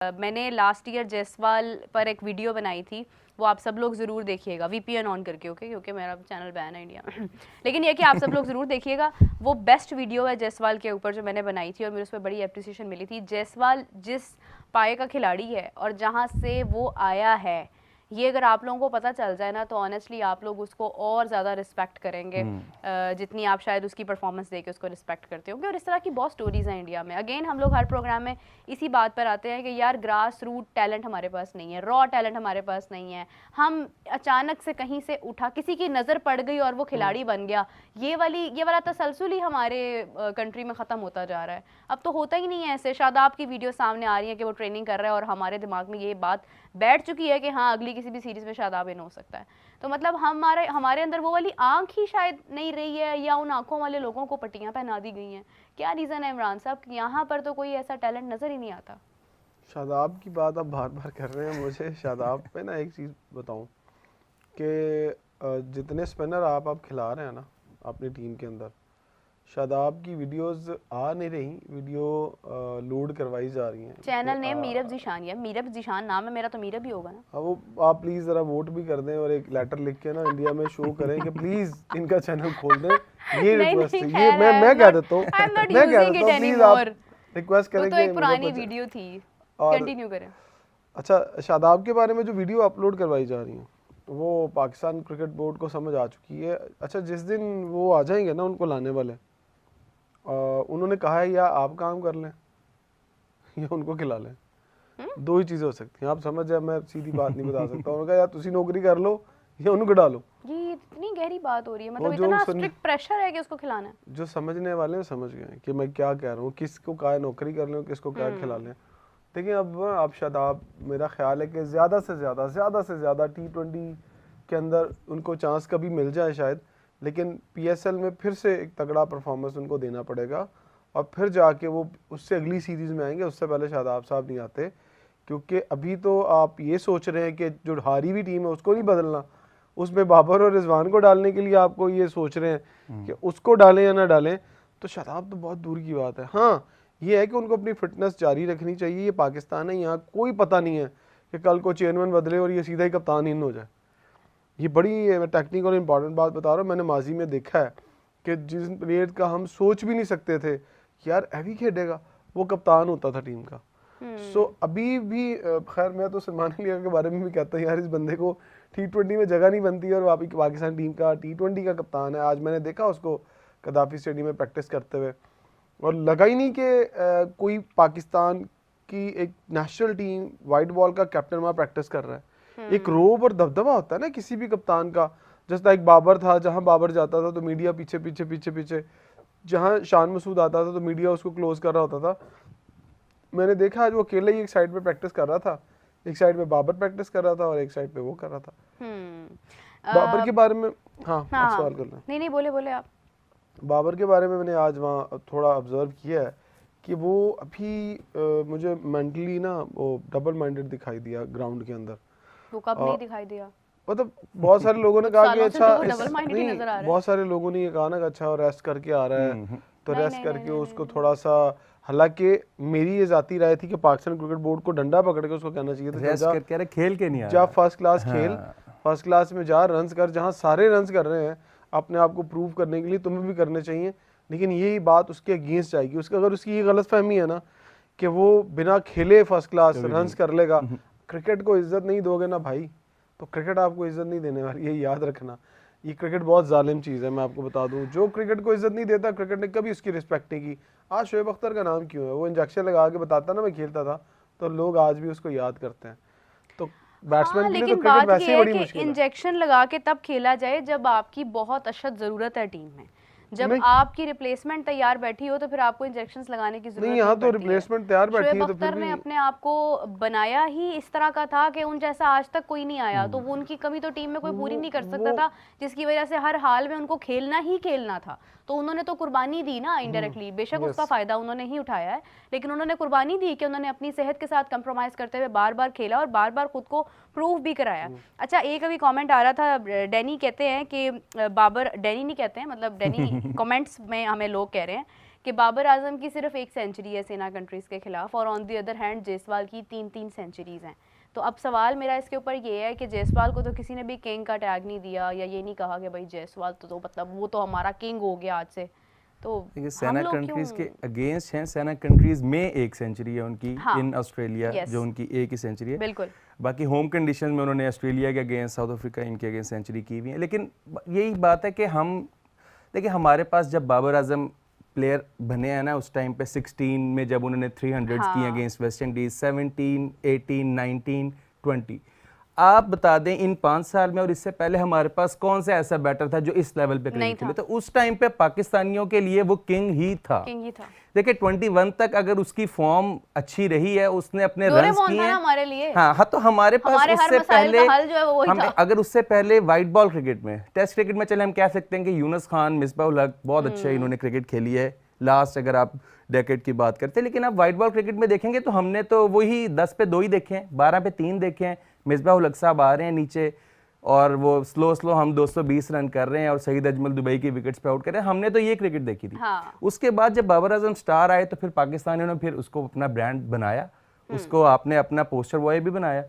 मैंने last year Jaiswal पर एक वीडियो बनाई थी, वो आप सब लोग ज़रूर देखिएगा वीपीएन ऑन करके, ओके, क्योंकि मेरा चैनल बैन है इंडिया में लेकिन ये कि आप सब लोग ज़रूर देखिएगा। वो बेस्ट वीडियो है जायसवाल के ऊपर जो मैंने बनाई थी और मुझे उस पर बड़ी अप्रिसिएशन मिली थी। जायसवाल जिस पाए का खिलाड़ी है और जहाँ से वो आया है, ये अगर आप लोगों को पता चल जाए ना तो ऑनेस्टली आप लोग उसको और ज़्यादा रिस्पेक्ट करेंगे जितनी आप शायद उसकी परफॉर्मेंस देके उसको रिस्पेक्ट करते होंगे। और इस तरह की बहुत स्टोरीज़ हैं इंडिया में। अगेन हम लोग हर प्रोग्राम में इसी बात पर आते हैं कि यार ग्रास रूट टैलेंट हमारे पास नहीं है, रॉ टैलेंट हमारे पास नहीं है। हम अचानक से कहीं से उठा, किसी की नज़र पड़ गई और वो खिलाड़ी बन गया, ये वाला तसलसल ही हमारे कंट्री में ख़त्म होता जा रहा है। अब तो होता ही नहीं है ऐसे। शादाब की वीडियो सामने आ रही है कि वो ट्रेनिंग कर रहा है और हमारे दिमाग में ये बात बैठ चुकी है कि हाँ अगली किसी भी सीरीज में शादाब इन हो सकता है। तो मतलब हमारे अंदर वो वाली आंख ही शायद नहीं रही है, या उन आंखों वाले लोगों को पट्टियां पहना दी गई हैं। क्या रीज़न है इमरान साहब, यहाँ पर तो कोई ऐसा टैलेंट नज़र ही नहीं आता। शादाब की बात आप बार बार कर रहे हैं। मुझे शादाब पे ना एक चीज़ बताऊं कि जितने स्पिनर आप खिला रहे हैं ना अपनी टीम के अंदर, शादाब की वीडियोस आ नहीं रही, वीडियो लोड करवाई जा रही हैं। चैनल नेम मीरब जीशान है, मीरब जीशान नाम है मेरा, तो मीरब ही होगा ना। हाँ, वो आप प्लीज़ ज़रा वोट भी कर दें और एक लेटर लिख के ना इंडिया में शो करें कि प्लीज़ इनका चैनल खोल दें। ये रिक्वेस्ट है, ये मैं कह देता हूँ, प्लीज़ आप रिक्वेस्ट करें। वो तो एक पुरानी वीडियो थी, कंटिन्यू करें। अच्छा, शादाब के बारे में जो वीडियो अपलोड करवाई जा रही है वो पाकिस्तान क्रिकेट बोर्ड को समझ आ चुकी है। अच्छा, जिस दिन वो आ जाएंगे ना उनको लाने वाले, उन्होंने कहा है या आप काम कर लें या उनको खिला लें। दो ही चीज़ें हो सकती हैं, आप समझ जाए, मैं सीधी बात नहीं बता सकता। उन्होंने कहा या तुसी नौकरी कर लो या उनको डालो। ये इतनी गहरी बात हो रही है, मतलब इतना स्ट्रिक्ट प्रेशर है कि उसको खिलाना है। जो समझने वाले हैं समझ गए कि मैं क्या कह रहा हूँ, किसको क्या नौकरी कर लें, किसको क्या खिला लें। देखिए अब शादाब, मेरा ख्याल है कि ज़्यादा से ज़्यादा T20 के अंदर उनको चांस कभी मिल जाए शायद, लेकिन PSL में फिर से एक तगड़ा परफॉर्मेंस उनको देना पड़ेगा और फिर जाके वो उससे अगली सीरीज़ में आएंगे। उससे पहले शादाब साहब नहीं आते, क्योंकि अभी तो आप ये सोच रहे हैं कि जो हारी हुई टीम है उसको नहीं बदलना, उसमें बाबर और रिजवान को डालने के लिए आपको ये सोच रहे हैं कि उसको डालें या ना डालें, तो शादाब तो बहुत दूर की बात है। हाँ, ये है कि उनको अपनी फिटनेस जारी रखनी चाहिए। ये पाकिस्तान है, यहाँ कोई पता नहीं है कि कल को चेयरमैन बदले और ये सीधा ही कप्तान इन हो जाए। ये बड़ी टेक्निकल और इम्पॉर्टेंट बात बता रहा हूँ। मैंने माजी में देखा है कि जिस प्लेयर का हम सोच भी नहीं सकते थे यार ऐवी खेलेगा, वो कप्तान होता था टीम का। सो अभी भी खैर मैं तो सलमान अली के बारे में भी कहता हूँ यार इस बंदे को T20 में जगह नहीं बनती और वापस पाकिस्तान टीम का T20 का कप्तान है। आज मैंने देखा उसको कदाफी स्टेडियम में प्रैक्टिस करते हुए, और लगा ही नहीं कि कोई पाकिस्तान की एक नेशनल टीम वाइट बॉल का कैप्टन वहाँ प्रैक्टिस कर रहा है। एक रोब और दबदबा होता है ना किसी भी कप्तान का। जैसा एक बाबर था, जहाँ बाबर जाता था तो मीडिया पीछे पीछे पीछे पीछे, जहाँ शान मसूद आता था तो मीडिया उसको क्लोज कर रहा होता था। मैंने देखा आज वो अकेले ही एक साइड पे प्रैक्टिस कर रहा था, एक साइड पे बाबर प्रैक्टिस कर रहा था और एक साइड पे वो कर रहा था। बाबर के बारे में हाँ सवाल कर लें। नहीं बोले आप। बाबर के बारे में मैंने आज वहाँ थोड़ा ऑब्जर्व किया है कि वो अभी मुझे मेंटली ना वो डबल माइंडेड दिखाई दिया ग्राउंड के अंदर। वो कब नहीं दिखाई दिया? मतलब बहुत सारे लोगों ने कहा कि अच्छा नहीं, बहुत सारे लोगों ने ये कहा ना कि अच्छा रेस्ट करके आ रहा है तो रेस्ट करके उसको थोड़ा सा, हालांकि मेरी ये जाती राय थी कि पाकिस्तान क्रिकेट बोर्ड को डंडा पकड़ के उसको कहना चाहिए था रेस्ट करके खेल के नहीं आ जा, फर्स्ट क्लास खेल, फर्स्ट क्लास में जा, रन्स कर, जहाँ सारे रन्स कर रहे हैं अपने आप को प्रूव करने के लिए तुम्हें भी करने चाहिए। लेकिन यही बात उसके अगेंस्ट जाएगी। उसका अगर उसकी ये गलत फहमी है ना कि वो बिना खेले फर्स्ट क्लास रन्स कर लेगा, क्रिकेट को इज्जत नहीं दोगे ना भाई तो क्रिकेट आपको इज्जत नहीं देने वाली, ये याद रखना। ये क्रिकेट बहुत जालिम चीज़ है, मैं आपको बता दूं। जो क्रिकेट को इज्जत नहीं देता, क्रिकेट ने कभी उसकी रिस्पेक्ट नहीं की। आज शोएब अख्तर का नाम क्यों है? वो इंजेक्शन लगा के बताता ना मैं खेलता था, तो लोग आज भी उसको याद करते हैं। तो बैट्समैन के लिए तो क्रिकेट वैसे ही बड़ी मुश्किल है। इंजेक्शन लगा के तब खेला जाए जब आपकी बहुत अशद ज़रूरत है टीम में। जब आपकी रिप्लेसमेंट तैयार बैठी हो तो फिर आपको इंजेक्शंस लगाने की जरूरत नहीं। यहाँ तो रिप्लेसमेंट तैयार बैठी है तो फिर ने अपने आप को बनाया ही इस तरह का था कि उन जैसा आज तक कोई नहीं आया, तो वो उनकी कमी तो टीम में कोई पूरी नहीं कर सकता था, जिसकी वजह से हर हाल में उनको खेलना ही खेलना था। तो उन्होंने तो कुर्बानी दी ना इनडायरेक्टली, बेशक उसका फायदा उन्होंने ही उठाया है, लेकिन उन्होंने कुर्बानी दी कि उन्होंने अपनी सेहत के साथ कंप्रोमाइज करते हुए बार बार खेला और बार बार खुद को प्रूव भी कराया। अच्छा, एक अभी कमेंट आ रहा था, डैनी कहते हैं कि बाबर, डैनी नहीं कहते हैं, मतलब डैनी कमेंट्स में हमें लोग कह रहे हैं कि बाबर आजम की सिर्फ एक सेंचुरी है सेना कंट्रीज़ के खिलाफ और on the other hand Jaiswal की 3-3 सेंचुरीज़ हैं। तो अब सवाल मेरा इसके ऊपर ये है कि जायसवाल को तो किसी ने भी किंग का टैग नहीं दिया या ये नहीं कहा कि भाई जायसवाल तो मतलब वो तो हमारा किंग हो गया आज से। तो हम सेना लोग कंट्रीज के क्यों अगेंस्ट हैं। सेना कंट्रीज में एक सेंचुरी है उनकी हाँ, इन ऑस्ट्रेलिया, yes, जो उनकी एक ही सेंचुरी है। बिल्कुल बाकी होम कंडीशन में उन्होंने ऑस्ट्रेलिया के अगेंस्ट, साउथ अफ्रीका, इनके अगेंस्ट सेंचुरी की हुई है। लेकिन यही बात है कि हम देखिए, हमारे पास जब बाबर आजम प्लेयर बने हैं ना, उस टाइम पे 16 में जब उन्होंने 300 हाँ, किए अगेंस्ट वेस्ट इंडीज, 17, 18, 19, 20, आप बता दें इन 5 साल में और इससे पहले हमारे पास कौन सा ऐसा बैटर था जो इस लेवल पे नहीं क्रिकेट खेले? था। तो उस टाइम पे पाकिस्तानियों के लिए वो किंग ही था। किंग ही था। देखिए 21 तक अगर उसकी फॉर्म अच्छी रही है, उसने अपने रन्स डोरेमोन किए था ना हैं। हमारे लिए। हाँ, तो हमारे पास हमारे हर उससे मसाइल पहले का हल जो है वो वही हम था। अगर उससे पहले वाइट बॉल क्रिकेट में, टेस्ट क्रिकेट में चले हम कह सकते हैं कि यूनुस खान, मिसबाह-उल हक बहुत अच्छे इन्होंने क्रिकेट खेली है लास्ट, अगर आप डेकेड की बात करते हैं। लेकिन आप वाइट बॉल क्रिकेट में देखेंगे तो हमने तो वही 10 पे 2 ही देखे हैं, 12 पे 3 देखे हैं। मिसबाह-उल हक साहब आ रहे हैं नीचे और वो स्लो हम 220 रन कर रहे हैं और सईद अजमल दुबई की विकेट्स पे आउट कर रहे हैं। हमने तो ये क्रिकेट देखी थी। हाँ। उसके बाद जब बाबर आजम स्टार आए तो फिर पाकिस्तानियों ने फिर उसको अपना ब्रांड बनाया, उसको आपने अपना पोस्टर बॉय भी बनाया।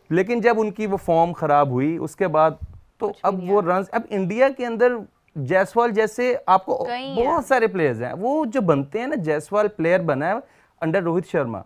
लेकिन जब उनकी वो फॉर्म खराब हुई उसके बाद तो अब वो रन, अब इंडिया के अंदर जायसवाल जैसे आपको बहुत सारे प्लेयर्स हैं, वो जो बनते हैं ना, जायसवाल प्लेयर बना है अंडर रोहित शर्मा।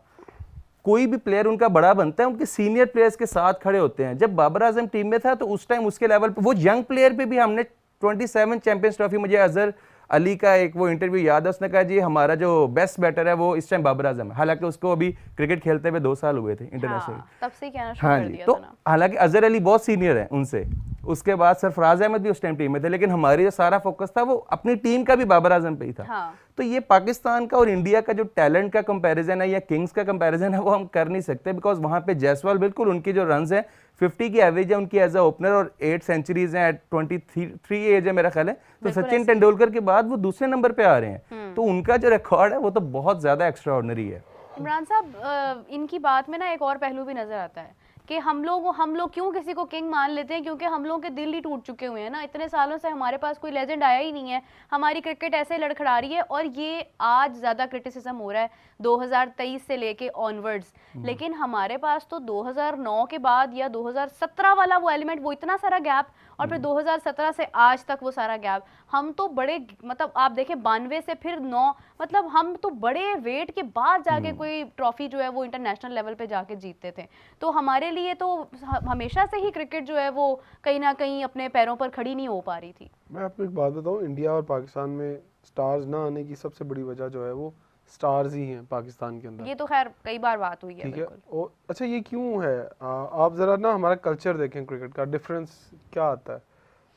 कोई भी प्लेयर उनका बड़ा बनता है, उनके सीनियर प्लेयर्स के साथ खड़े होते हैं। जब बाबर आजम टीम में था तो उस टाइम उसके लेवल पे वो यंग प्लेयर पे भी हमने 27 चैंपियंस ट्रॉफी, मुझे अजहर अली का एक वो इंटरव्यू याद है, उसने कहा जी हमारा जो बेस्ट बैटर है वो इस टाइम बाबर आजम है। हालांकि उसको अभी क्रिकेट खेलते हुए 2 साल हुए थे इंटरनेशनल। हाँ, तब से कहना शुरू हाँ कर जी, दिया तो था ना। हालांकि अजहर अली बहुत सीनियर है उनसे, उसके बाद सरफराज अहमद भी उस टाइम टीम में थे, लेकिन हमारी जो सारा फोकस था वो अपनी टीम का भी बाबर आजम पे ही था। हाँ। तो ये पाकिस्तान का और इंडिया का जो टैलेंट का कंपैरिजन है या किंग्स का कंपैरिजन है वो हम कर नहीं सकते, बिकॉज वहां पे जायसवाल बिल्कुल उनकी जो रन्स हैं 50 की एवरेज है उनकी एज अ ओपनर और 8 सेंचुरीज हैं एट 23 एज है मेरा ख्याल है। तो सचिन तेंदुलकर के बाद वो दूसरे नंबर पे आ रहे हैं, तो उनका जो रिकॉर्ड है वो तो बहुत ज्यादा एक्स्ट्राऑर्डिनरी है। इमरान साहब, इनकी बात में ना एक और पहलू भी नजर आता है कि हम लोग क्यों किसी को किंग मान लेते हैं, क्योंकि हम लोगों के दिल ही टूट चुके हुए हैं ना। इतने सालों से हमारे पास कोई लेजेंड आया ही नहीं है, हमारी क्रिकेट ऐसे लड़खड़ा रही है और ये आज ज़्यादा क्रिटिसिज्म हो रहा है 2023 से लेके ऑनवर्ड्स। लेकिन हमारे पास तो 2009 के बाद या 2017 वाला वो एलिमेंट, वो इतना सारा गैप, और फिर 2017 से आज तक वो सारा गैप। हम तो बड़े, मतलब आप देखें 92 से फिर 9, मतलब हम तो बड़े वेट के बाद जाके कोई ट्रॉफी जो है वो इंटरनेशनल लेवल पे जाके जीतते थे। तो हमारे लिए तो हमेशा से ही क्रिकेट जो है वो कहीं ना कहीं अपने पैरों पर खड़ी नहीं हो पा रही थी। मैं आपको एक बात बताऊं, इंडिया और पाकिस्तान में स्टार्स ना आने की सबसे बड़ी वजह जो है वो स्टार्स ही हैं पाकिस्तान के अंदर। ये तो खैर कई बार बात हुई है। ठीक है। बिल्कुल। और अच्छा, ये क्यों है? आप ज़रा ना हमारा कल्चर देखें, क्रिकेट का डिफरेंस क्या आता है।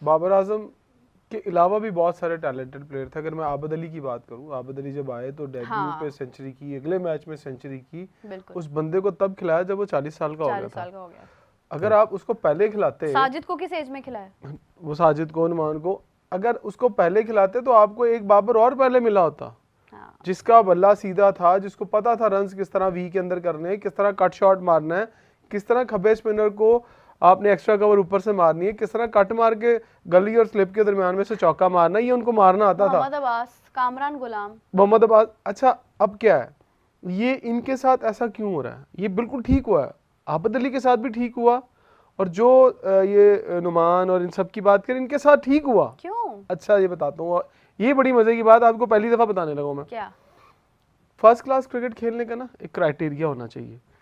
बाबर आजम के अलावा भी बहुत सारे टैलेंटेड प्लेयर थे। अगर मैं आबद अली की बात करूं, आबद अली जब आए तो डेब्यू पे सेंचुरी की, अगले मैच में सेंचुरी की। उस बंदे को तब खिलाया जब वो 40 साल का हो गया था। अगर आप उसको पहले खिलाते, साजिद को किस एज में खिलाया? वो साजिद को, नुमान को, अगर उसको पहले खिलाते तो आपको एक बाबर और पहले मिला होता, जिसका बल्ला सीधा था, जिसको पता था रन्स किस तरह वी के अंदर करने हैं, किस तरह कट शॉट मारना है, किस तरह खब्बे स्पिनर को आपने एक्स्ट्रा कवर ऊपर से मारनी है, किस तरह कट मार के गली और स्लिप के दरमियान में से चौका मारना है, ये उनको मारना आता था। मोहम्मद अब्बास, कामरान गुलाम, मोहम्मद अब्बास। अच्छा, अब क्या है, ये इनके साथ ऐसा क्यों हो रहा है? ये बिल्कुल ठीक हुआ है, आबद अली के साथ भी ठीक हुआ, और जो ये नुमान और इन सब की बात करें, इनके साथ ठीक हुआ क्यों? अच्छा, ये बताता हूँ, ये बड़ी मजे की बात आपको पहली दफा बताने लगा मैं। क्या? फर्स्ट क्लास क्रिकेट खेलने का ना एक क्राइटेरिया होना चाहिए